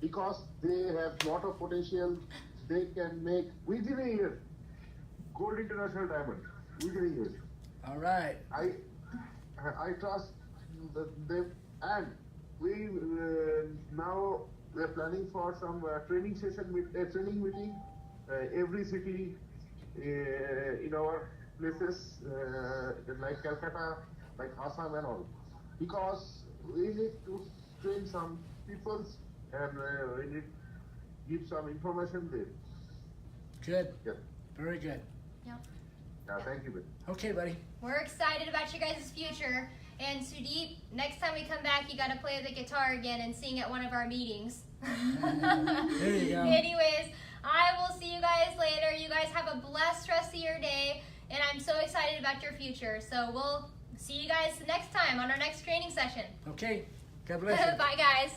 because they have lot of potential. They can make within a year gold international diamond within a year. All right. I trust them, and we now we're planning for some training session training meeting every city in our places like Calcutta, like Assam and all, because we need to train some people and we need to give some information there. Good. Yeah. Very good. Yeah. Thank you. Okay, buddy. We're excited about your guys' future. And Sudeep, next time we come back, you got to play the guitar again and sing at one of our meetings. There you go. Anyways, I will see you guys later. You guys have a blessed rest of your day. And I'm so excited about your future. So we'll see you guys next time on our next training session. Okay. God bless you. Bye, guys.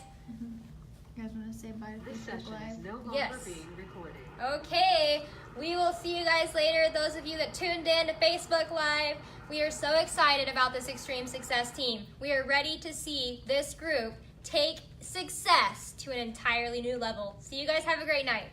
You guys want to say bye to This Facebook session Live? is no longer Yes. being recorded. Okay, we will see you guys later. Those of you that tuned in to Facebook Live, we are so excited about this Extreme Success team. We are ready to see this group take success to an entirely new level. See you guys. Have a great night.